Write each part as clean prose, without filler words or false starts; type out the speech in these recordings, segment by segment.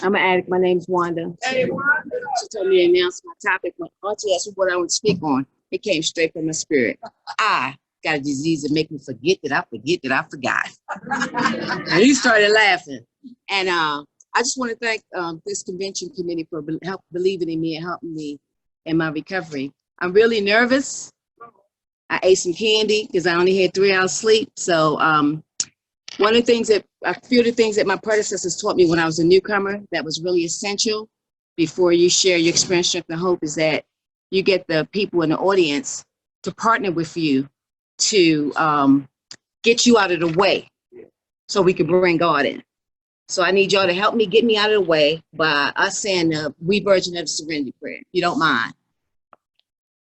I'm an addict. My name's Wanda. Hey, Wanda. She told me to announce my topic. When Auntie asked me what I want to speak on, it came straight from my spirit. I got a disease that make me forget that I forgot. And he started laughing. And I just want to thank this convention committee for believing in me and helping me in my recovery. I'm really nervous. I ate some candy because I only had 3 hours sleep. So one of the things that a few of the things that my predecessors taught me when I was a newcomer that was really essential before you share your experience, strength, and hope is that you get the people in the audience to partner with you to get you out of the way so we can bring God in. So I need y'all to help me get me out of the way by us saying the we version of the serenity prayer, if you don't mind.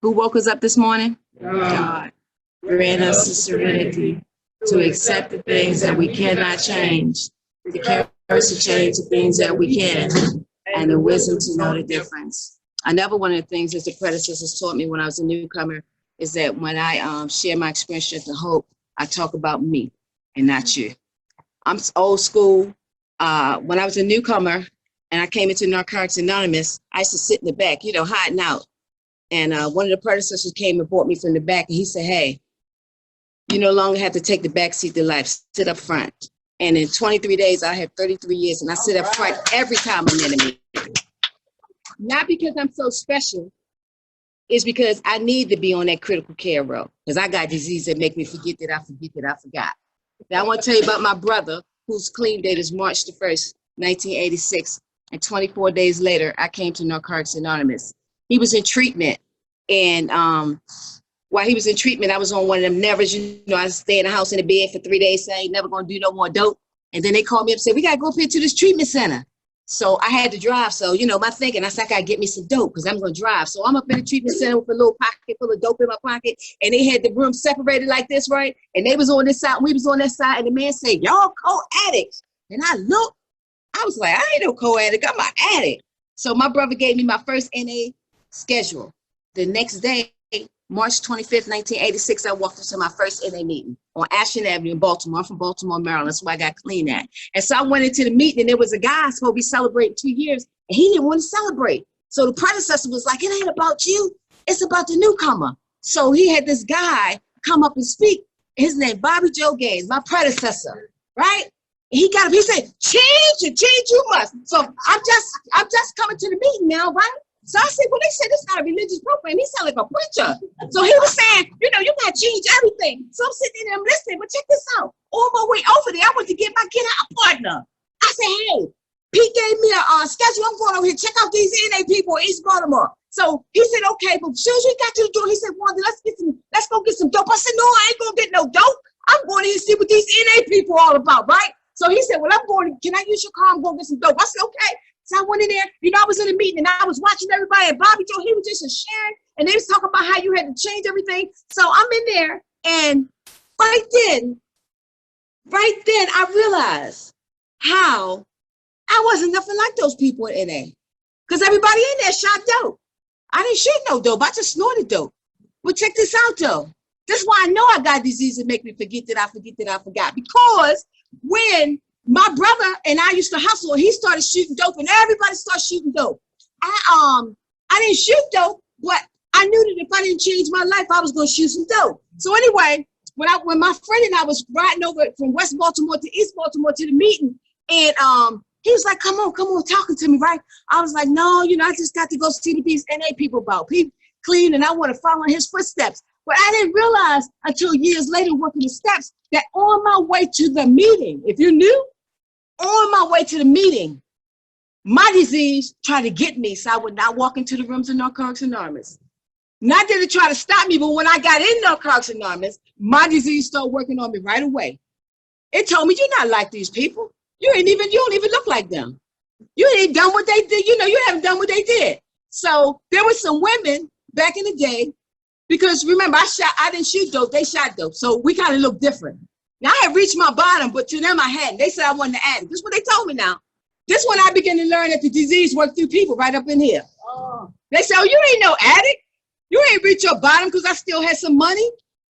Who woke us up this morning? God. Grant us the serenity to accept the things that we cannot change, the courage to change the things that we can, and the wisdom to know the difference. Another one of the things that the predecessors taught me when I was a newcomer is that when I share my experience, strength, and hope, I talk about me and not you. I'm old school. When I was a newcomer and I came into Narcotics Anonymous, I used to sit in the back, you know, hiding out. And one of the predecessors came and brought me from the back, and he said, hey, you no longer have to take the back seat to life, sit up front. And in 23 days, I have 33 years, and I sit up front every time I'm in a meeting. Not because I'm so special, it's because I need to be on that critical care row, because I got disease that make me forget that I forgot. Now, I want to tell you about my brother, whose clean date is March the 1st, 1986, and 24 days later, I came to Narcotics Anonymous. He was in treatment, and while he was in treatment, I was on one of them nevers, you know, I stay in the house in the bed for 3 days saying, never gonna do no more dope. And then they called me up and said, we gotta go up here to this treatment center. So I had to drive. So, you know, my thinking, I said, I gotta get me some dope because I'm gonna drive. So I'm up in the treatment center with a little pocket full of dope in my pocket. And they had the room separated like this, right? And they was on this side, and we was on that side. And the man said, y'all co-addicts. And I looked, I was like, I ain't no co-addict, I'm an addict. So my brother gave me my first NA schedule. The next day, March 25th, 1986, I walked into my first NA meeting on Ashland Avenue in Baltimore. I'm from Baltimore, Maryland. That's why I got clean at. And so I went into the meeting, and there was a guy supposed to be celebrating 2 years, and he didn't want to celebrate. So the predecessor was like, it ain't about you, it's about the newcomer. So he had this guy come up and speak. His name, Bobby Joe Gaines, my predecessor, right? And he got up, he said, change you must. So I'm just coming to the meeting now, right? So I said, well, they said it's not a religious program. He sounded like a preacher. So he was saying, you know, you got to change everything. So I'm sitting there, I'm listening, but check this out. On my way over there, I went to get my get-out partner. I said, hey, Pete gave me a schedule. I'm going over here, check out these NA people in East Baltimore. So he said, okay, but as soon as we got to the door, he said, Wanda, let's go get some dope. I said, no, I ain't gonna get no dope. I'm going to see what these NA people are all about, right? So he said, well, I'm going, can I use your car? I'm going to get some dope. I said, okay. So I went in there, you know, I was in a meeting and I was watching everybody, and Bobby Joe, he was just sharing, and they was talking about how you had to change everything. So I'm in there, and right then, I realized how I wasn't nothing like those people in NA. Because everybody in there shot dope. I didn't shoot no dope, I just snorted dope. Well, check this out though. This is why I know I got disease that make me forget that I forgot. Because when my brother and I used to hustle, he started shooting dope, and everybody started shooting dope. I didn't shoot dope, but I knew that if I didn't change my life, I was going to shoot some dope. So anyway, when my friend and I was riding over from West Baltimore to East Baltimore to the meeting, and he was like, come on, talking to me, right? I was like, no, you know, I just got to go see these NA people about. People clean, and I want to follow in his footsteps. But I didn't realize until years later working the steps that on my way to the meeting, if you knew, on my way to the meeting, my disease tried to get me so I would not walk into the rooms of Narcotics Anonymous. Not that it tried to stop me, but when I got in Narcotics Anonymous, my disease started working on me right away. It told me, you're not like these people. You don't even look like them. You ain't done what they did. You know, you haven't done what they did. So there were some women back in the day, because remember, I didn't shoot dope, they shot dope. So we kind of look different. Now I had reached my bottom, but to them I hadn't. They said I wasn't an addict. This is what they told me now. This is when I began to learn that the disease worked through people right up in here. Oh. They said, oh, you ain't no addict. You ain't reached your bottom because I still had some money.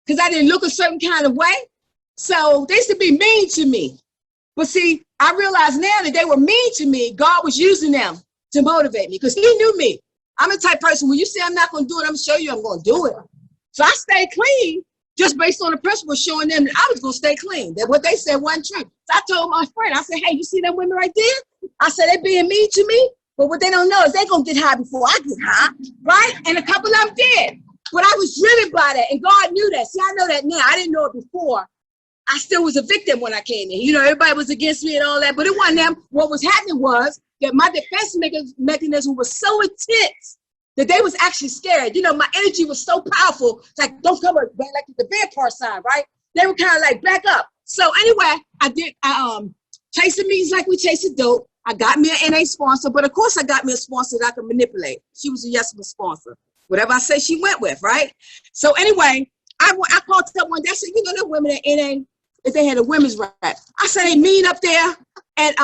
because I didn't look a certain kind of way. So they used to be mean to me. But see, I realize now that they were mean to me. God was using them to motivate me because he knew me. I'm the type of person, when you say I'm not going to do it, I'm going to show you I'm going to do it. So I stayed clean just based on the principle, showing them that I was going to stay clean. That what they said wasn't true. So I told my friend, I said, hey, you see them women right there? I said, they being mean to me. But what they don't know is they going to get high before I get high, right? And a couple of them did. But I was driven by that, and God knew that. See, I know that now. I didn't know it before. I still was a victim when I came in. You know, everybody was against me and all that, but it wasn't them. What was happening was that my defense mechanism was so intense that they was actually scared. You know, my energy was so powerful, like, don't come up, like the vampire sign, right? They were kind of like, back up. So anyway, I chasing meetings like we chasing dope. I got me an NA sponsor, but of course I got me a sponsor that I could manipulate. She was a yes sponsor. Whatever I say, she went with, right? So anyway, I called someone that said, you know, the women at NA, if they had a women's rep. I said, they mean up there, and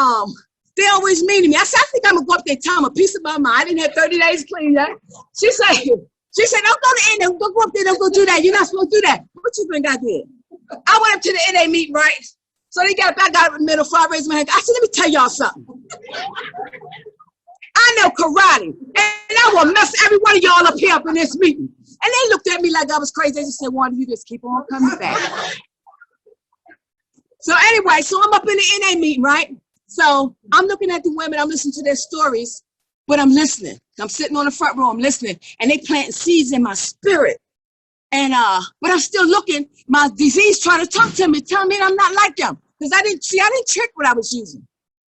they always mean to me. I said, I think I'm gonna go up there and tell them a piece of my mind. I didn't have 30 days clean that. She said, don't go to NA, don't go up there, don't go do that. You're not supposed to do that. What you think I did? I went up to the NA meeting, right? So they got back out of the middle, so I raised my hand. I said, let me tell y'all something. I know karate, and I will mess every one of y'all up here up in this meeting. And they looked at me like I was crazy. They just said, Wanda, you just keep on coming back. So anyway, so I'm up in the NA meeting, right? So I'm looking at the women, I'm listening to their stories, but I'm listening. I'm sitting on the front row, I'm listening, and they planting seeds in my spirit. And but I'm still looking, my disease trying to talk to me, tell me I'm not like them. Because I didn't trick what I was using.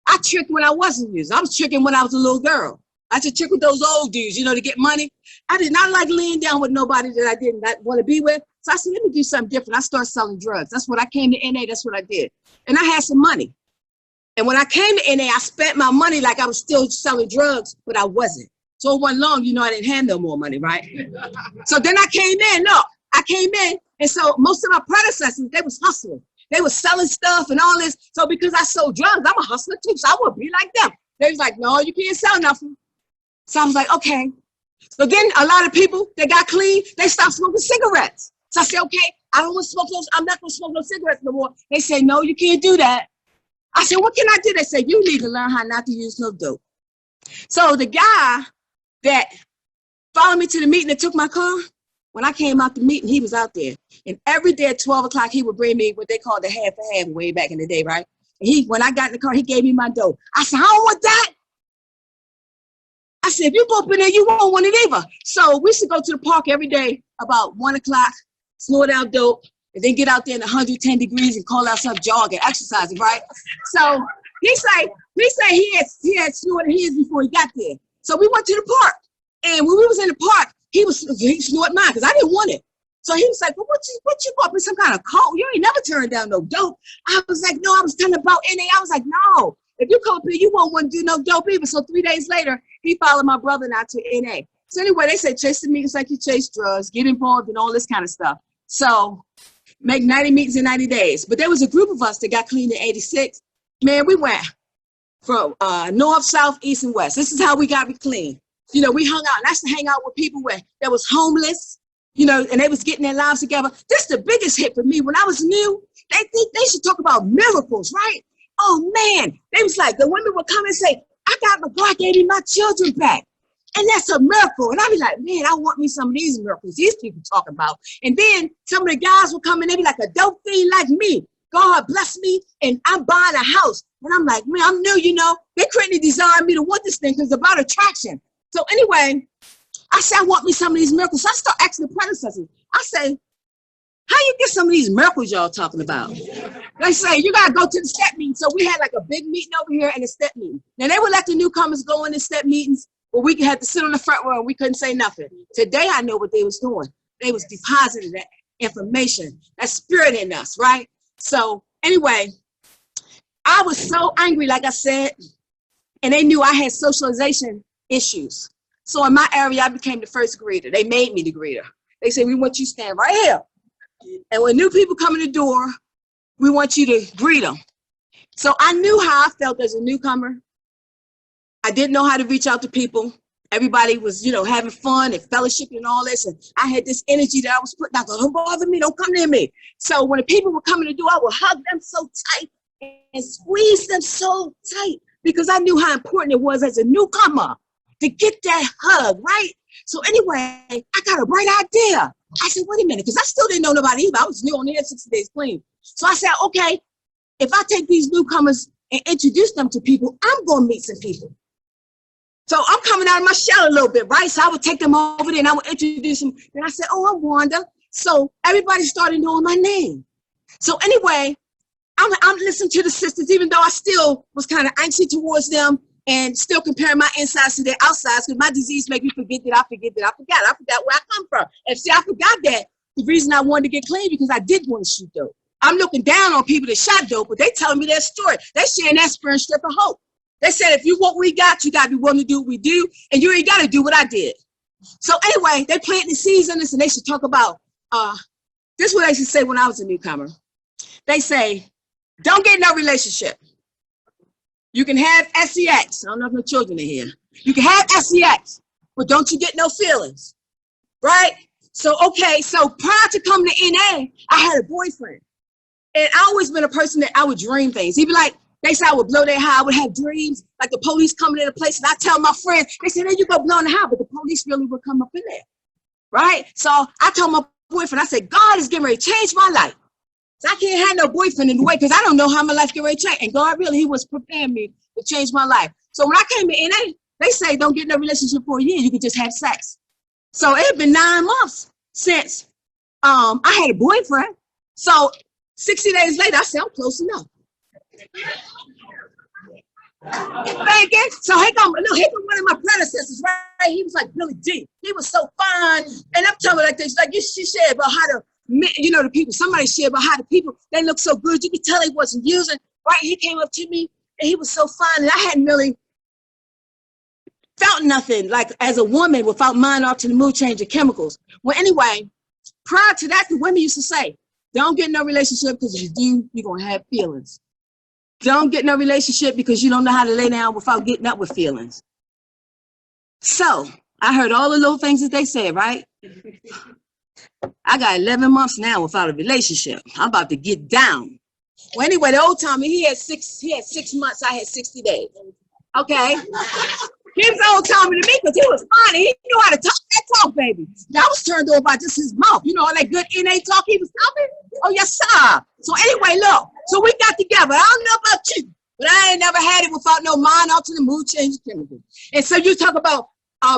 I tricked when I wasn't using. I was tricking when I was a little girl. I just trick with those old dudes, you know, to get money. I did not like laying down with nobody that I did not want to be with. So I said, let me do something different. I started selling drugs. That's what I came to NA. That's what I did. And I had some money. And when I came to NA, I spent my money like I was still selling drugs, but I wasn't. So it wasn't long, you know, I didn't have no more money, right? So then I came in. Look, I came in. And so most of my predecessors, they was hustling. They was selling stuff and all this. So because I sold drugs, I'm a hustler too. So I would be like them. They was like, no, you can't sell nothing. So I was like, okay. So then a lot of people that got clean, they stopped smoking cigarettes. So I said, okay, I don't want to smoke those. I'm not going to smoke no cigarettes no more. They say, no, you can't do that. I said, what can I do? They said, you need to learn how not to use no dope. So the guy that followed me to the meeting that took my car, when I came out the meeting, he was out there. And every day at 12 o'clock, he would bring me what they called the half a half way back in the day, right? And when I got in the car, he gave me my dope. I said, I don't want that. I said, if you go up in there, you won't want it either. So we used to go to the park every day about 1 o'clock, snort out dope, and then get out there in 110 degrees and call ourselves jogging, exercising, right? So he said he had snorted his before he got there. So we went to the park. And when we was in the park, he snorted mine because I didn't want it. So he was like, well, what you go up in some kind of cult? You ain't never turned down no dope. I was like, no, I was telling about NA. I was like, no, if you come up here, you won't want to do no dope either. So 3 days later, he followed my brother and I to NA. So anyway, they said, chase the meetings like you chase drugs, get involved in all this kind of stuff. So make 90 meetings in 90 days. But there was a group of us that got clean in 86. Man, we went from north, south, east, and west. This is how we got clean. You know, we hung out, and I used to hang out with people that was homeless, you know, and they was getting their lives together. This is the biggest hit for me. When I was new, they think they should talk about miracles, right? Oh, man. They was like, the women would come and say, God gave me my children back. And that's a miracle. And I'd be like, man, I want me some of these miracles these people talking about. And then some of the guys would come and they'd be like, a dope fiend like me. God bless me, and I'm buying a house. And I'm like, man, I'm new, you know. They couldn't design me to want this thing because it's about attraction. So anyway, I said, I want me some of these miracles. So I start asking the predecessors. I say, how you get some of these miracles y'all talking about? They say, you got to go to the step meeting. So we had like a big meeting over here and a step meeting. Now they would let the newcomers go in the step meetings, but we had to sit on the front row and we couldn't say nothing. Today, I know what they was doing. They was depositing that information, that spirit in us, right? So anyway, I was so angry, like I said, and they knew I had socialization issues. So in my area, I became the first greeter. They made me the greeter. They said, we want you to stand right here. And when new people come in the door, we want you to greet them. So I knew how I felt as a newcomer. I didn't know how to reach out to people. Everybody was, you know, having fun and fellowship and all this. And I had this energy that I was putting out. Don't bother me. Don't come near me. So when the people were coming to do, I would hug them so tight and squeeze them so tight because I knew how important it was as a newcomer to get that hug, right? So anyway, I got a bright idea. I said, wait a minute, because I still didn't know nobody either. I was new on the 60 days clean. So I said, okay, if I take these newcomers and introduce them to people, I'm going to meet some people. So I'm coming out of my shell a little bit, right? So I would take them over there and I would introduce them. And I said, oh, I'm Wanda. So everybody started knowing my name. So anyway, I'm listening to the sisters, even though I still was kind of anxious towards them and still comparing my insides to their outsides because my disease made me forget that I forgot where I come from. And see, I forgot that the reason I wanted to get clean because I did want to shoot dope. I'm looking down on people that shot dope, but they telling me their story. They sharing that spirit strip of hope. They said, if you want what we got, you got to be willing to do what we do, and you ain't got to do what I did. So anyway, they planted the seeds in this, and they should talk about, this is what they should say when I was a newcomer. They say, don't get no relationship. You can have SEX. I don't know if no children are here. You can have SEX, but don't you get no feelings, right? So, okay, so prior to coming to NA, I had a boyfriend. And I always been a person that I would dream things. He'd be like, they said I would blow their high, I would have dreams, like the police coming in a place, and I tell my friends, they said, there you go blowing the high, but the police really would come up in there, right? So I told my boyfriend, I said, God is getting ready to change my life. So I can't have no boyfriend in the way, because I don't know how my life get ready to change. And God really, he was preparing me to change my life. So when I came to NA, they say don't get in a relationship for a year, you can just have sex. So it had been 9 months since I had a boyfriend. So 60 days later, I said, I'm close enough. Thinking. So here come one of my predecessors, right? He was like Billy D. He was so fine. And I'm telling you like this, like she shared about how to, you know, the people, somebody shared about how the people, they look so good. You could tell he wasn't using, right? He came up to me and he was so fine. And I hadn't really felt nothing like as a woman without mind off to the mood change of chemicals. Well, anyway, prior to that, the women used to say, don't get in no relationship because if you do, you're going to have feelings. Don't get in no relationship because you don't know how to lay down without getting up with feelings. So I heard all the little things that they said, right? I got 11 months now without a relationship. I'm about to get down. Well, anyway, the old Tommy, he had 6 months. I had 60 days. Okay. He was old Tommy to me because he was funny. He knew how to talk that talk, baby. I was turned on by just his mouth. You know, all that good NA talk he was talking? Oh, yes, sir. So anyway, look. So we got together. I don't know about you, but I ain't never had it without no mind out to the mood change chemical. And so you talk about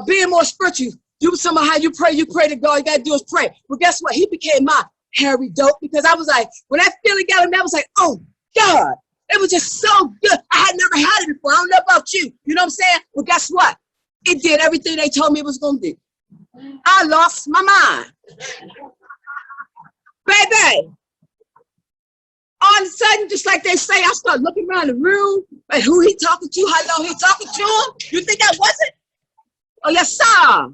being more spiritual. You somehow how you pray to God. You got to do is pray. Well, guess what? He became my hairy dope because I was like, when that feeling got him, I was like, oh, God. It was just so good. I had never had it before. I don't know about you. You know what I'm saying? Well, guess what? It did everything they told me it was going to do. I lost my mind. Baby. All of a sudden, just like they say, I start looking around the room, like who he talking to, how long he talking to him. You think that wasn't? Oh, yes, sir.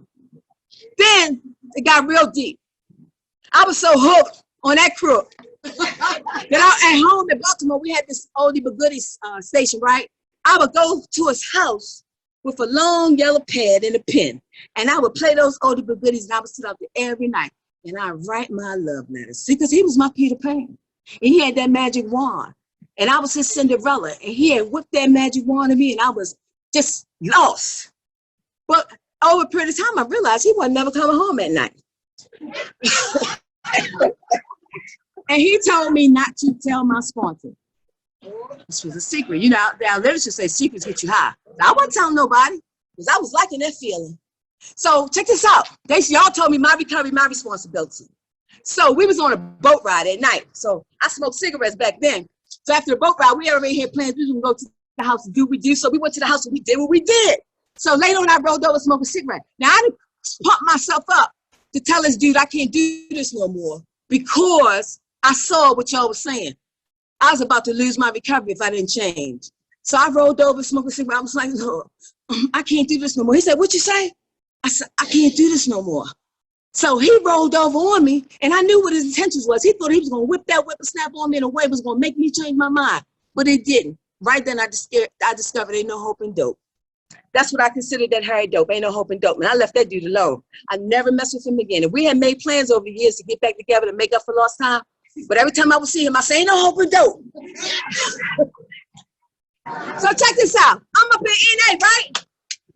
Then it got real deep. I was so hooked on that crook. That at home in Baltimore, we had this oldie but goodies station, right? I would go to his house with a long yellow pad and a pen, and I would play those oldie but goodies, and I would sit out there every night, and I write my love letters. See, because he was my Peter Pan, and he had that magic wand, and I was his Cinderella, and he had whipped that magic wand at me, and I was just lost. But over a period of time, I realized he wasn't never coming home at night. And he told me not to tell my sponsor. This was a secret. You know, our literature says secrets get you high. I wasn't telling nobody because I was liking that feeling. So check this out. Y'all told me my recovery, my responsibility. So we was on a boat ride at night. So I smoked cigarettes back then. So after the boat ride, we already had plans. We were going to go to the house and do what we do. So we went to the house and we did what we did. So later on, I rolled over smoking a cigarette. Now I didn't pump myself up to tell this dude I can't do this no more because I saw what y'all was saying. I was about to lose my recovery if I didn't change. So I rolled over, smoking a cigarette. I was like, Lord, I can't do this no more. He said, what you say? I said, I can't do this no more. So he rolled over on me, and I knew what his intentions was. He thought he was going to whip that whippersnap on me in a way that was going to make me change my mind. But it didn't. Right then, I discovered ain't no hope in dope. That's what I consider that Harry dope. Ain't no hope in dope. And I left that dude alone. I never messed with him again. And we had made plans over the years to get back together to make up for lost time. But every time I would see him, I say, ain't no hope in dope. So check this out. I'm up in NA, right?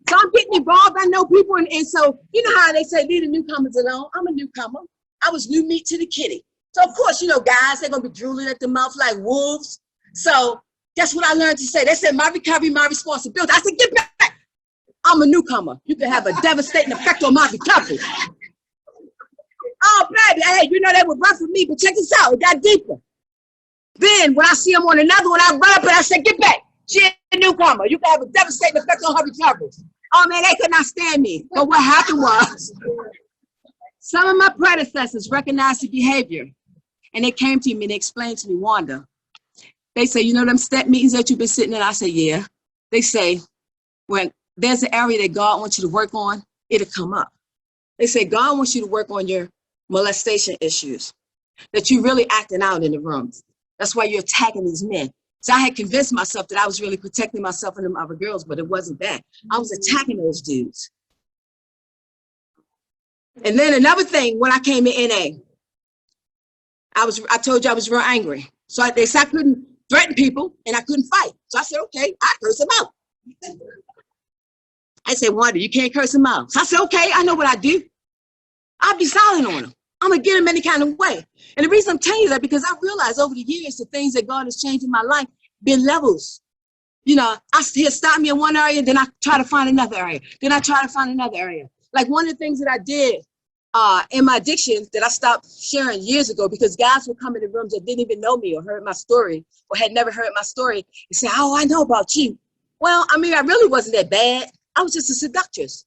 So I'm getting involved. I know people. And so, you know how they say, leave the newcomers alone. I'm a newcomer. I was new meat to the kitty. So, of course, you know, guys, they're going to be drooling at the mouth like wolves. So that's what I learned to say. They said, my recovery, my responsibility. I said, get back. I'm a newcomer. You can have a devastating effect on my recovery. Oh, baby. Hey, you know, they were rough with me, but check this out. It got deeper. Then when I see them on another one, I run up and I say, get back. She a newcomer. You can have a devastating effect on her recovery. Oh, man, they could not stand me. But what happened was, some of my predecessors recognized the behavior, and they came to me and they explained to me, Wanda, they say, you know them step meetings that you've been sitting in? I say, yeah. They say, when there's an area that God wants you to work on, it'll come up. They say, God wants you to work on your molestation issues, that you're really acting out in the rooms. That's why you're attacking these men. So I had convinced myself that I was really protecting myself and them other girls, but it wasn't that. I was attacking those dudes. And then another thing, when I came to NA, I told you I was real angry. So they said I couldn't threaten people and I couldn't fight. So I said, okay, I curse them out. I said, Wanda, you can't curse them out. So I said, okay, I know what I do. I'll be silent on them. I'm going to get them any kind of way. And the reason I'm telling you that, because I realized over the years, the things that God has changed in my life, been levels. You know, he'll stop me in one area, then I try to find another area. Then I try to find another area. Like one of the things that I did in my addiction that I stopped sharing years ago, because guys would come in the rooms that didn't even know me or heard my story or had never heard my story and say, oh, I know about you. Well, I mean, I really wasn't that bad. I was just a seductress.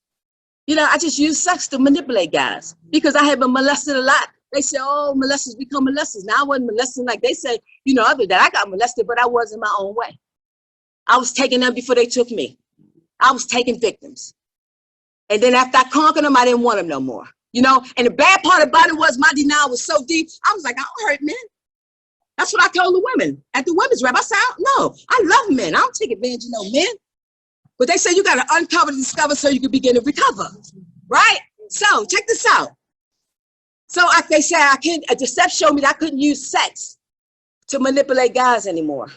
You know, I just used sex to manipulate guys because I had been molested a lot. They say, oh, molesters become molesters. Now, I wasn't molesting like they say, you know, other than I got molested, but I was in my own way. I was taking them before they took me. I was taking victims. And then after I conquered them, I didn't want them no more. You know, and the bad part about it was my denial was so deep. I was like, I don't hurt men. That's what I told the women at the women's rep. I said, no, I love men. I don't take advantage of no men. But they say you got to uncover and discover so you can begin to recover, right? So check this out. So they say the steps showed me that I couldn't use sex to manipulate guys anymore.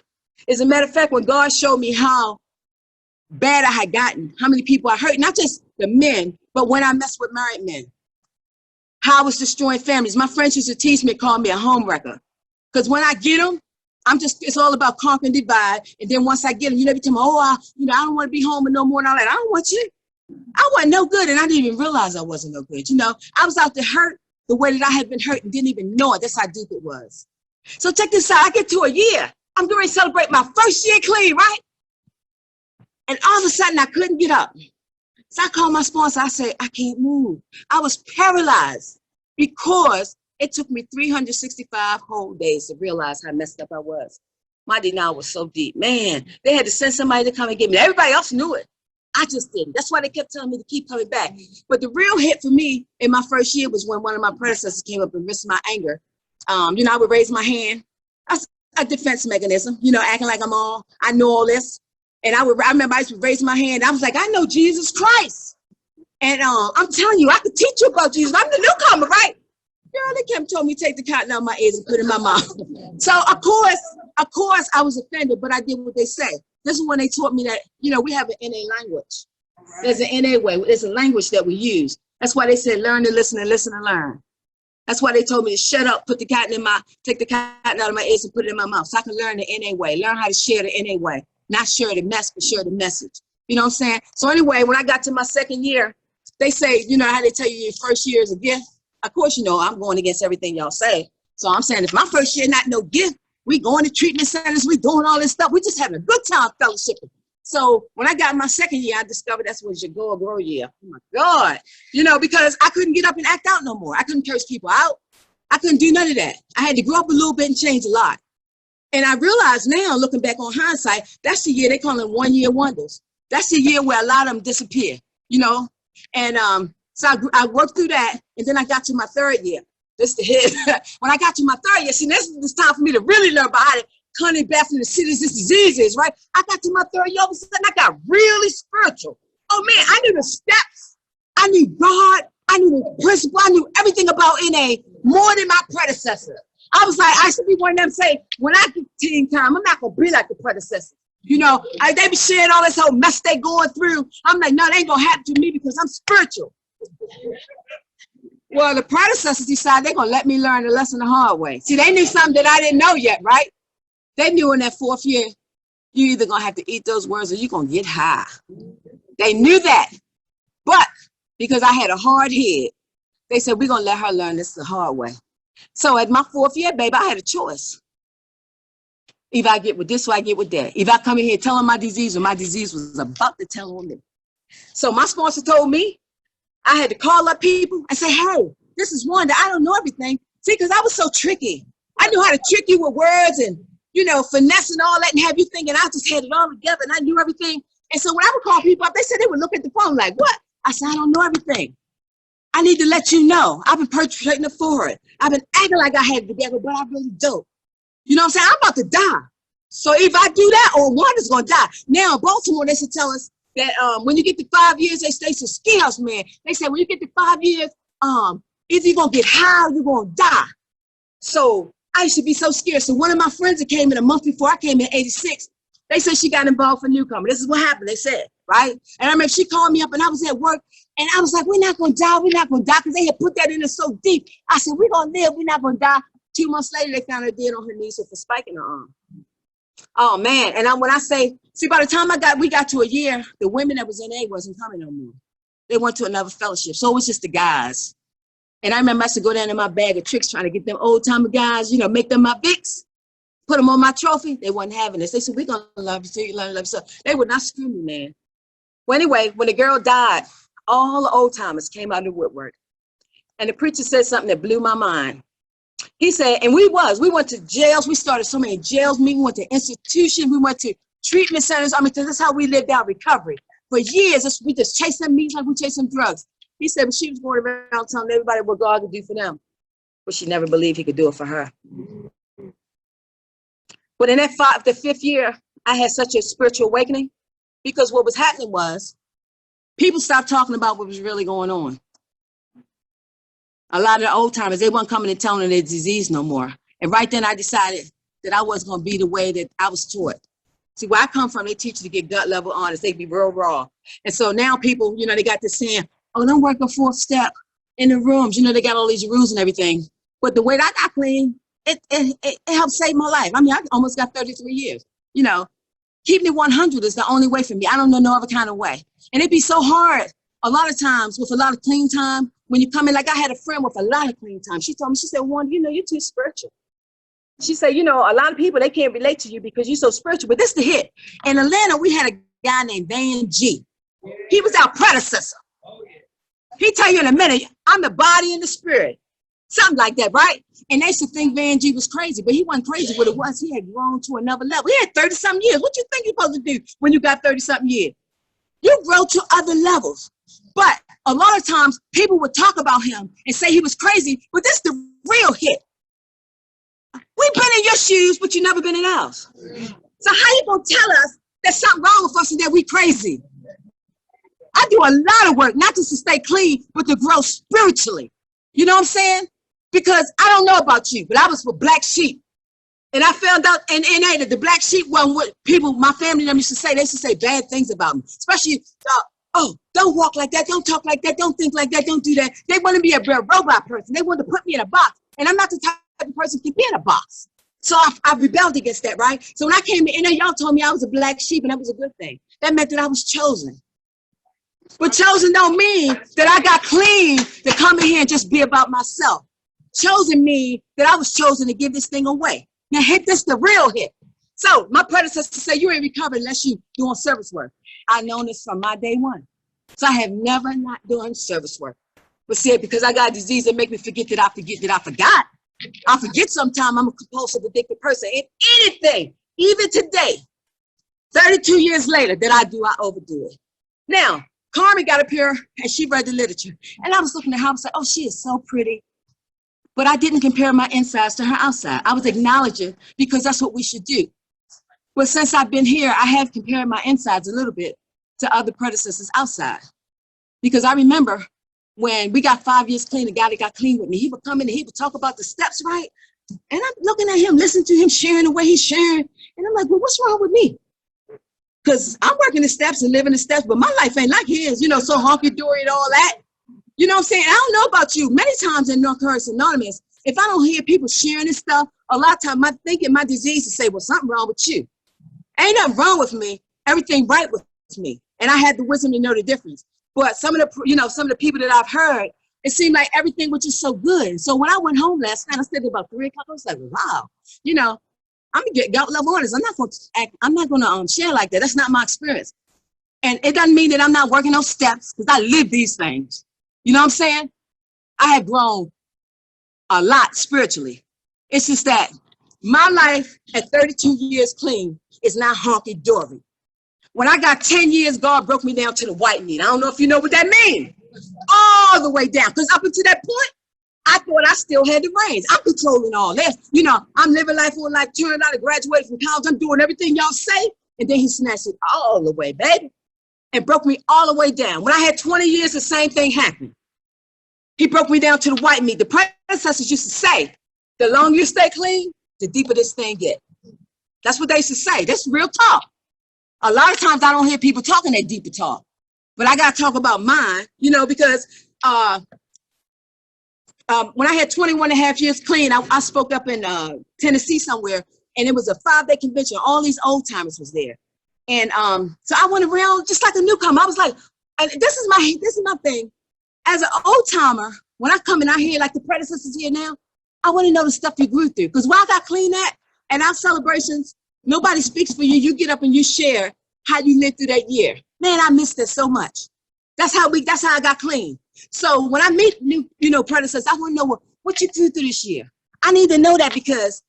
As a matter of fact, when God showed me how bad I had gotten, how many people I hurt, not just the men, but when I messed with married men, how I was destroying families. My friends used to tease me and call me a home wrecker. Because when I get them, it's all about conquer and divide. And then once I get them, you know, every time, I don't want to be home and no more. And all that. I don't want you. I wasn't no good. And I didn't even realize I wasn't no good. You know, I was out to hurt the way that I had been hurt and didn't even know it. That's how deep it was. So check this out. I get to a year. I'm going to celebrate my first year clean, right? And all of a sudden, I couldn't get up. So I called my sponsor. I said, I can't move. I was paralyzed because it took me 365 whole days to realize how messed up I was. My denial was so deep. Man, they had to send somebody to come and get me. Everybody else knew it. I just didn't. That's why they kept telling me to keep coming back. But the real hit for me in my first year was when one of my predecessors came up and risked my anger. You know, I would raise my hand. That's a defense mechanism, you know, acting like I know all this. And I remember I used to raise my hand. I was like, I know Jesus Christ. And I'm telling you, I could teach you about Jesus. I'm the newcomer, right? Girl, they kept telling me to take the cotton out of my ears and put it in my mouth. So of course, I was offended, but I did what they say. This is when they taught me that, you know, we have an NA language. There's an NA way. There's a language that we use. That's why they said learn to listen and listen to learn. That's why they told me to shut up, take the cotton out of my ears and put it in my mouth so I can learn the NA way, learn how to share the NA way. Not share the mess, but share the message. You know what I'm saying? So anyway, when I got to my second year, they say, you know how they tell you your first year is a gift? Of course, you know, I'm going against everything y'all say. So I'm saying if my first year not no gift, we going to treatment centers, we doing all this stuff. We just having a good time fellowshipping. So when I got my second year, I discovered that's what your go or grow year. Oh my God. You know, because I couldn't get up and act out no more. I couldn't curse people out. I couldn't do none of that. I had to grow up a little bit and change a lot. And I realize now, looking back on hindsight, that's the year they call them 1 year wonders. That's the year where a lot of them disappear, you know? And so I worked through that, and then I got to my third year. This the hit. When I got to my third year, see, this is time for me to really learn about how to Connie Beth in the cities, this disease is, right? I got to my third year, all of a sudden I got really spiritual. Oh man, I knew the steps. I knew God. I knew the principle. I knew everything about NA more than my predecessor. I was like, I should be one of them say, when I get teen time, I'm not going to be like the predecessor. You know, they be sharing all this whole mess they going through. I'm like, no, they ain't going to happen to me because I'm spiritual. Well, the predecessors decided they're going to let me learn the lesson the hard way. See, they knew something that I didn't know yet, right? They knew in that 4th year, you either going to have to eat those words or you're going to get high. They knew that. But because I had a hard head, they said, we're going to let her learn this the hard way. So at my 4th year, baby, I had a choice. Either I get with this or I get with that. If I come in here telling my disease or my disease was about to tell on me. So my sponsor told me I had to call up people and say, hey, this is Wanda. I don't know everything. See, because I was so tricky. I knew how to trick you with words and, you know, finesse and all that and have you thinking I just had it all together and I knew everything. And so when I would call people up, they said they would look at the phone like, what? I said, I don't know everything. I need to let you know. I've been perpetrating it for it. I've been acting like I had it together, but I really don't. You know what I'm saying? I'm about to die. So if I do that, or Wanda's going to die. Now in Baltimore, they should tell us that when you get to 5 years, they say, to ski house, man. They said, when you get to 5 years, either you're going to get high or you're going to die. So I used to be so scared. So one of my friends that came in a month before I came in 86, they said she got involved for newcomer. This is what happened, they said, right? And I remember she called me up and I was at work and I was like, we're not going to die. We're not going to die because they had put that in there so deep. I said, we're going to live. We're not going to die. 2 months later, they found her dead on her knees with a spike in her arm. Oh, man. And when I say, see, by the time we got to a year, the women that was in A wasn't coming no more. They went to another fellowship. So it was just the guys. And I remember I used to go down in my bag of tricks trying to get them old-timer guys, you know, make them my Vicks, put them on my trophy. They wasn't having this. They said, we're going to love you till you learn to love yourself. They would not screw me, man. Well, anyway, when the girl died, all the old-timers came out of the woodwork. And the preacher said something that blew my mind. He said, and we went to jails. We started so many jails. We went to institutions. We went to treatment centers. I mean, that's how we lived out recovery. For years, we just chased them meat like we chased them drugs. He said, but she was going around telling everybody what God could do for them. But she never believed he could do it for her. But in that the 5th year, I had such a spiritual awakening because what was happening was people stopped talking about what was really going on. A lot of the old timers, they weren't coming and telling their disease no more. And right then I decided that I wasn't going to be the way that I was taught. See, where I come from, they teach you to get gut level honest. They be real raw. And so now people, you know, they got this saying, oh, don't work a 4th step in the rooms. You know, they got all these rules and everything. But the way that I got clean, it helped save my life. I mean, I almost got 33 years. You know, keeping it 100 is the only way for me. I don't know no other kind of way. And it'd be so hard a lot of times with a lot of clean time. When you come in, like I had a friend with a lot of clean time. She told me, she said, Wanda, you know, you're too spiritual. She said, you know, a lot of people, they can't relate to you because you're so spiritual. But this is the hit. In Atlanta, we had a guy named Van G. He was our predecessor. He tell you in a minute, I'm the body and the spirit. Something like that, right? And they used to think Van G was crazy, but he wasn't crazy what it was. He had grown to another level. He had 30-something years. What you think you're supposed to do when you got 30-something years? You grow to other levels. But a lot of times people would talk about him and say he was crazy, but this is the real hit. We've been in your shoes, but you've never been in ours. So how you gonna tell us there's something wrong with us and that we crazy? I do a lot of work, not just to stay clean, but to grow spiritually. You know what I'm saying? Because I don't know about you, but I was with black sheep. And I found out in NA that the black sheep wasn't what people, my family them used to say. They used to say bad things about me, especially oh, don't walk like that, don't talk like that, don't think like that, don't do that. They want to be a robot person. They want to put me in a box. And I'm not the type of person to be in a box. So I rebelled against that, right? So when I came to NA, y'all told me I was a black sheep, and that was a good thing. That meant that I was chosen. But chosen don't mean that I got clean to come in here and just be about myself. Chosen mean that I was chosen to give this thing away. Now hit this the real hit. So my predecessor said, you ain't recovered unless you doing service work. I known this from my day one. So I have never not done service work. But see, because I got a disease that make me forget that I forgot. I forget sometime I'm a compulsive addicted person. And anything, even today, 32 years later, that I overdo it. Now, Carmen got up here and she read the literature. And I was looking at her, I was like, oh, she is so pretty. But I didn't compare my insides to her outside. I was acknowledging because that's what we should do. But since I've been here, I have compared my insides a little bit to other predecessors outside. Because I remember when we got 5 years clean, the guy that got clean with me, he would come in and he would talk about the steps, right? And I'm looking at him, listening to him sharing the way he's sharing. And I'm like, well, what's wrong with me? Because I'm working the steps and living the steps, but my life ain't like his, you know, so honky-dory and all that. You know what I'm saying? I don't know about you. Many times in Narcotics Anonymous, if I don't hear people sharing this stuff, a lot of times I think my disease to say, well, something wrong with you. Ain't nothing wrong with me. Everything right with me. And I had the wisdom to know the difference. But some of the people that I've heard, it seemed like everything was just so good. So when I went home last night, I stayed about 3 o'clock. I was like, wow, you know, I'm gonna get gut level honest. I'm not gonna share like that. That's not my experience. And it doesn't mean that I'm not working those steps because I live these things. You know what I'm saying? I have grown a lot spiritually. It's just that my life at 32 years clean is not honky-dory. When I got 10 years, God broke me down to the white meat. I don't know if you know what that means. All the way down. Because up until that point, I thought I still had the reins. I'm controlling all this. You know, I'm living life on like turned out and graduated from college. I'm doing everything y'all say. And then he snatched it all the way, baby. And broke me all the way down. When I had 20 years, the same thing happened. He broke me down to the white meat. The predecessors used to say, the longer you stay clean, the deeper this thing get. That's what they used to say. That's real talk. A lot of times I don't hear people talking that deeper talk. But I got to talk about mine, you know, because when I had 21 and a half years clean, I spoke up in Tennessee somewhere, and it was a 5-day convention. All these old timers was there. And so I went around just like a newcomer. I was like, this is my thing. As an old timer, when I come and I hear like the predecessors here now, I want to know the stuff you grew through. Because where I got clean at, and our celebrations, nobody speaks for you. You get up and you share how you lived through that year. Man, I missed that so much. That's how I got clean. So when I meet new, predecessors, I want to know what you grew through this year. I need to know that because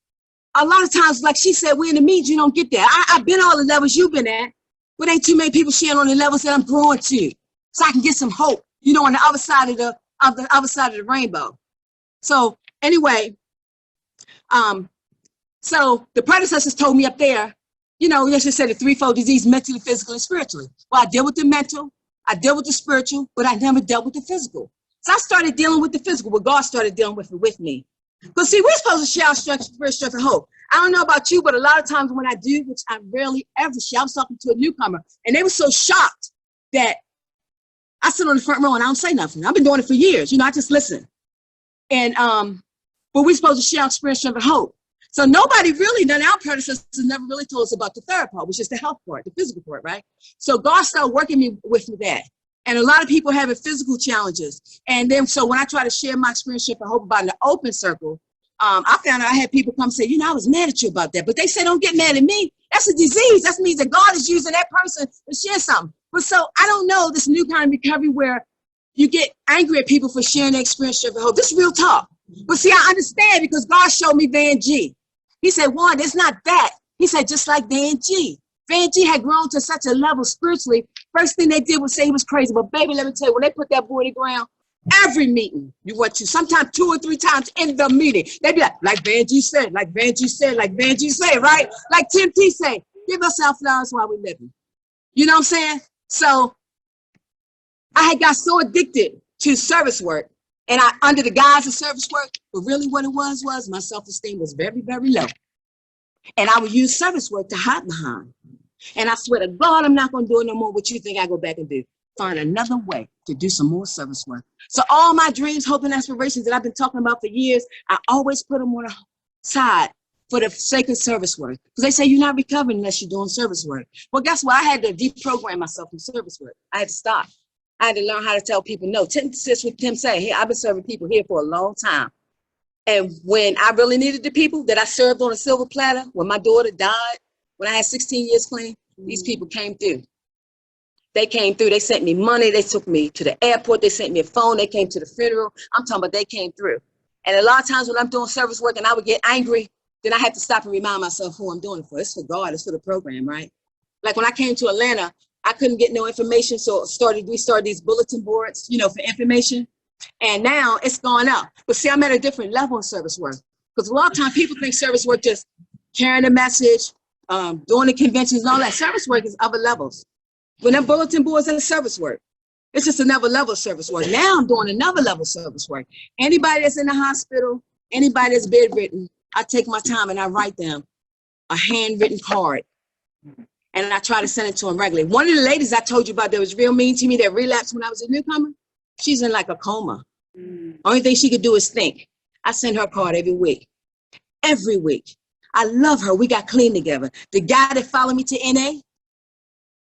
a lot of times, like she said, we're in the meet, you don't get that. I've been all the levels you've been at, but ain't too many people sharing on the levels that I'm growing to. So I can get some hope, on the other side of the rainbow. So anyway, so the predecessors told me up there, let's just say the threefold disease, mentally, physically, and spiritually. Well, I deal with the mental, I deal with the spiritual, but I never dealt with the physical. So I started dealing with the physical, but God started dealing with it with me. Because see, we're supposed to share strength, spirit, strength, and hope. I don't know about you, but a lot of times when I do, which I rarely ever share, I was talking to a newcomer, and they were so shocked that I sit on the front row and I don't say nothing. I've been doing it for years. I just listen. And but we're supposed to share our spirit, strength, and hope. So nobody really, none of our predecessors never really told us about the third part, which is the health part, the physical part, right? So God started working with me that. And a lot of people having physical challenges. And then, so when I try to share my experience, strength, and hope about in the open circle, I found out I had people come say, I was mad at you about that. But they say, don't get mad at me. That's a disease. That means that God is using that person to share something. But so I don't know this new kind of recovery where you get angry at people for sharing their experience, strength, and hope. This is real talk. But see, I understand because God showed me Van G. He said, Wanda, it's not that. He said, just like Van G. Van G had grown to such a level spiritually. First thing they did was say he was crazy. But baby, let me tell you, when they put that boy on the ground, every meeting you went to, sometimes 2 or 3 times in the meeting, they'd be like Van G said, like Van G said, like Van G said, right? Like Tim T said, give us our flowers while we're living. You know what I'm saying? So I had got so addicted to service work, and under the guise of service work, but really what it was my self-esteem was very, very low. And I would use service work to hide behind. And I swear to God, I'm not going to do it no more. What you think I go back and do? Find another way to do some more service work. So all my dreams, hope, and aspirations that I've been talking about for years, I always put them on the side for the sake of service work. Because they say you're not recovering unless you're doing service work. Well, guess what? I had to deprogram myself from service work. I had to stop. I had to learn how to tell people no. Just what Tim said, hey, I've been serving people here for a long time. And when I really needed the people that I served on a silver platter, when my daughter died, when I had 16 years clean, these people came through. They came through. They sent me money. They took me to the airport. They sent me a phone. They came to the funeral. I'm talking about they came through. And a lot of times when I'm doing service work and I would get angry, then I had to stop and remind myself who I'm doing it for. It's for God. It's for the program, right? Like when I came to Atlanta, I couldn't get no information. So we started these bulletin boards, for information. And now it's gone up. But see, I'm at a different level in service work. Because a lot of times people think service work just carrying a message, doing the conventions and all that. Service work is other levels. When them bulletin boards is service work. It's just another level of service work. Now I'm doing another level of service work. Anybody that's in the hospital, anybody that's bedridden, I take my time and I write them a handwritten card. And I try to send it to them regularly. One of the ladies I told you about that was real mean to me, that relapsed when I was a newcomer, she's in like a coma. Only thing she could do is think. I send her a card every week. Every week. I love her. We got clean together. The guy that followed me to NA,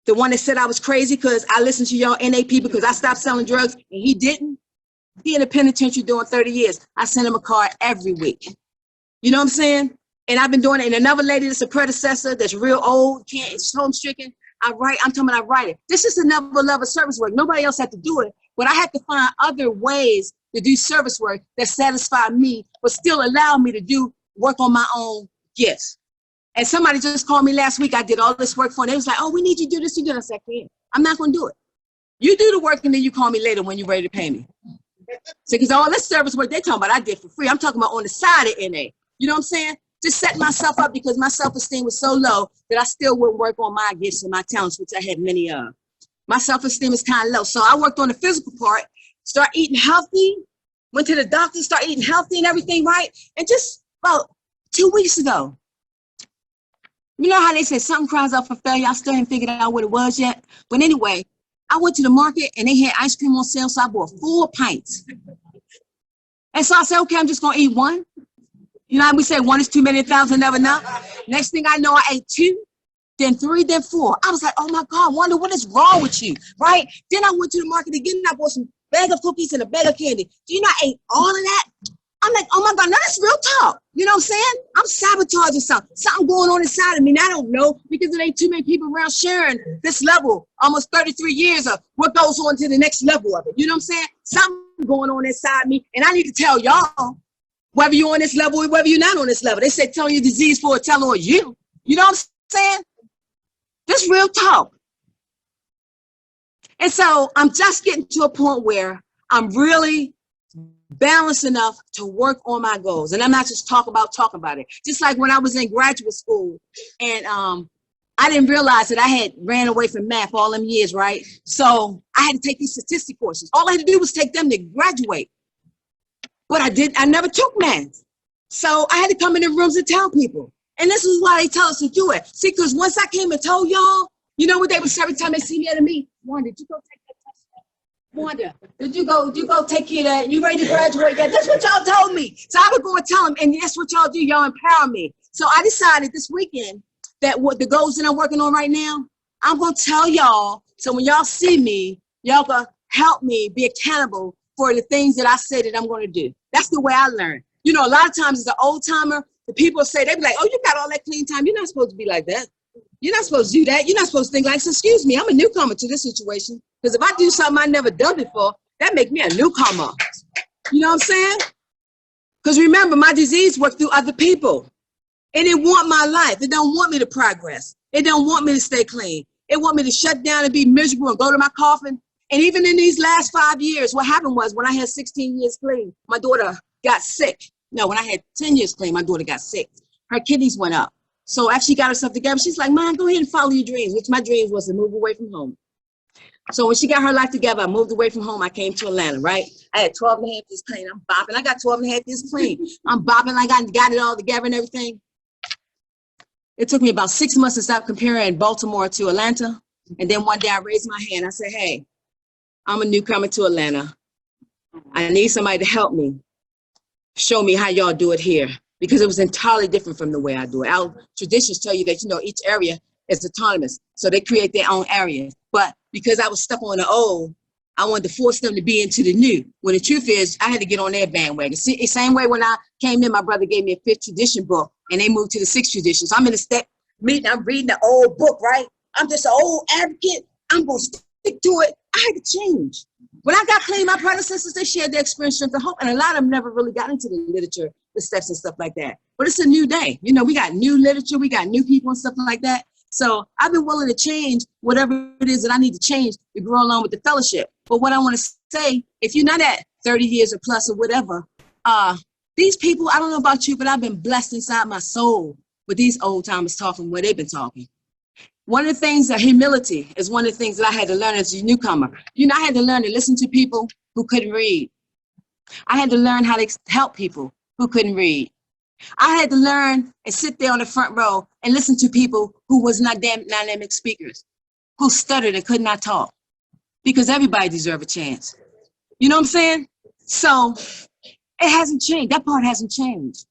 the one that said I was crazy because I listened to y'all NA people because I stopped selling drugs and he didn't. He in the penitentiary doing 30 years. I send him a card every week. You know what I'm saying? And I've been doing it. And another lady that's a predecessor that's real old, it's home stricken. I write it. This is another level of service work. Nobody else had to do it, but I had to find other ways to do service work that satisfy me, but still allow me to do work on my own gifts. And somebody just called me last week. I did all this work for them. They was like, oh, we need you to do this. You do this. I said, I'm not going to do it. You do the work and then you call me later when you're ready to pay me. So, because all this service work they're talking about, I did for free. I'm talking about on the side of NA. You know what I'm saying? Just set myself up because my self-esteem was so low that I still wouldn't work on my gifts and my talents, which I had many of. My self-esteem is kind of low. So I worked on the physical part, start eating healthy, went to the doctor, start eating healthy and everything, right? And just about 2 weeks ago, you know how they say something cries out for failure? I still haven't figured out what it was yet. But anyway, I went to the market and they had ice cream on sale, so I bought 4 pints. And so I said, okay, I'm just going to eat one. You know how we say one is too many, 1,000 never enough? Next thing I know, I ate 2, then 3, then 4. I was like, oh my God, Wanda, what is wrong with you, right? Then I went to the market again and I bought some bag of cookies and a bag of candy. Do you know I ate all of that? I'm like, oh my God, now that's real talk. You know what I'm saying? I'm sabotaging something going on inside of me. And I don't know because there ain't too many people around sharing this level, almost 33 years of what goes on to the next level of it. You know what I'm saying? Something going on inside me. And I need to tell y'all, whether you're on this level or whether you're not on this level. They say tell your disease for a tell on you. You know what I'm saying? This real talk. And so I'm just getting to a point where I'm really balanced enough to work on my goals. And I'm not just talking about it. Just like when I was in graduate school and I didn't realize that I had ran away from math all them years, right? So I had to take these statistic courses. All I had to do was take them to graduate. But I never took math. So I had to come in the rooms and tell people. And this is why they tell us to do it. See, because once I came and told y'all, you know what they would say every time they see me at a meeting? Wanda, did you go take that test? Wanda, did you go take care of that? You ready to graduate yet? That's what y'all told me. So I would go and tell them, and that's what y'all do. Y'all empower me. So I decided this weekend that what the goals that I'm working on right now, I'm going to tell y'all. So when y'all see me, y'all going to help me be accountable for the things that I say that I'm going to do. That's the way I learn. You know, a lot of times as an old timer, the people say, they be like, oh, you got all that clean time. You're not supposed to be like that. You're not supposed to do that. You're not supposed to think like, so excuse me, I'm a newcomer to this situation. Because if I do something I never done before, that make me a newcomer. You know what I'm saying? Because remember, my disease worked through other people. And it want my life. It don't want me to progress. It don't want me to stay clean. It want me to shut down and be miserable and go to my coffin. And even in these last 5 years, what happened was when I had 16 years clean, my daughter got sick. No, when I had 10 years clean, my daughter got sick. Her kidneys went up. So after she got herself together, she's like, Mom, go ahead and follow your dreams, which my dreams was to move away from home. So when she got her life together, I moved away from home. I came to Atlanta, right? I had 12 and a half years clean. I'm bopping. I got 12 and a half years clean. I'm bopping like I got it all together and everything. It took me about 6 months to stop comparing Baltimore to Atlanta. And then one day I raised my hand. I said, hey, I'm a newcomer to Atlanta. I need somebody to help me. Show me how y'all do it here. Because it was entirely different from the way I do it. Our traditions tell you that, you know, each area is autonomous. So they create their own areas. But because I was stuck on the old, I wanted to force them to be into the new. When the truth is, I had to get on their bandwagon. See, same way when I came in, my brother gave me a 5th tradition book and they moved to the 6th tradition. So I'm in a step meeting, I'm reading the old book, right? I'm just an old advocate. I'm going to stick to it. I had to change. When I got clean, my predecessors, they shared their experience, strength, and hope. And a lot of them never really got into the literature, the steps and stuff like that. But it's a new day. You know, we got new literature. We got new people and stuff like that. So I've been willing to change whatever it is that I need to change to grow along with the fellowship. But what I want to say, if you're not at 30 years or plus or whatever, these people, I don't know about you, but I've been blessed inside my soul with these old timers talking where they've been talking. One of the things that humility is one of the things that I had to learn as a newcomer. You know, I had to learn to listen to people who couldn't read. I had to learn how to help people who couldn't read. I had to learn and sit there on the front row and listen to people who was not dynamic speakers, who stuttered and could not talk, because everybody deserves a chance. You know what I'm saying? So it hasn't changed. That part hasn't changed.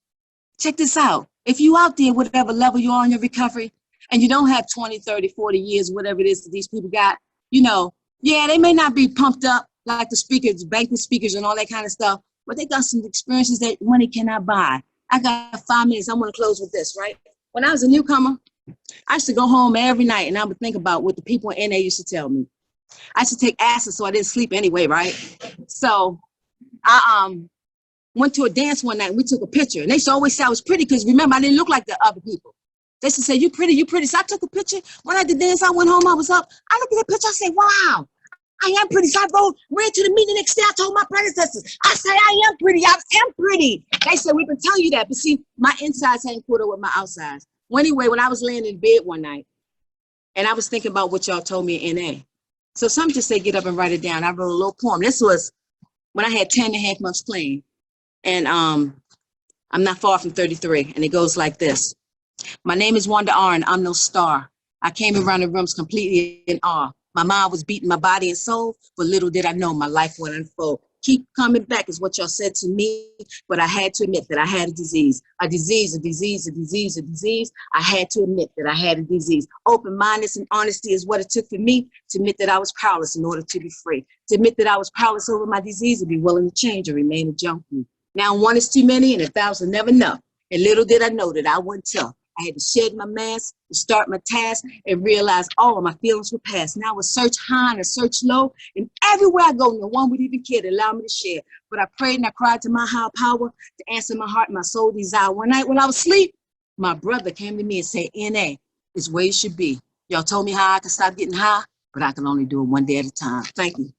Check this out. If you out there, whatever level you are in your recovery, and you don't have 20, 30, 40 years, whatever it is that these people got, you know, yeah, they may not be pumped up like the speakers, banquet speakers and all that kind of stuff, but they got some experiences that money cannot buy. I got 5 minutes. I want to close with this, right? When I was a newcomer, I used to go home every night and I would think about what the people in NA used to tell me. I used to take acid so I didn't sleep anyway, right? So I went to a dance one night and we took a picture. And they used to always say I was pretty because remember, I didn't look like the other people. They used to say, you pretty, you pretty. So I took a picture. When I did dance, I went home, I was up. I looked at the picture, I said, wow, I am pretty. So I ran to the meeting the next day. I told my predecessors, I said, I am pretty. I am pretty. They said, we've been telling you that. But see, my insides hadn't caught up with my outsides. Well, anyway, when I was laying in bed one night and I was thinking about what y'all told me in NA. So some just say, get up and write it down. I wrote a little poem. This was when I had 10 and a half months clean. And I'm not far from 33. And it goes like this. My name is Wanda R and I'm no star. I came around the rooms completely in awe. My mind was beating my body and soul, but little did I know my life would unfold. Keep coming back is what y'all said to me, but I had to admit that I had a disease. A disease, a disease, a disease, a disease. I had to admit that I had a disease. Open-mindedness and honesty is what it took for me to admit that I was powerless in order to be free. To admit that I was powerless over my disease and be willing to change and remain a junkie. Now one is too many and 1,000 never enough. And little did I know that I wasn't tough. I had to shed my mask, to start my task, and realize all of my feelings were past. Now I would search high and I search low, and everywhere I go, no one would even care to allow me to share. But I prayed and I cried to my higher power to answer my heart and my soul desire. One night when I was asleep, my brother came to me and said, NA is where you should be. Y'all told me how I could stop getting high, but I can only do it one day at a time. Thank you.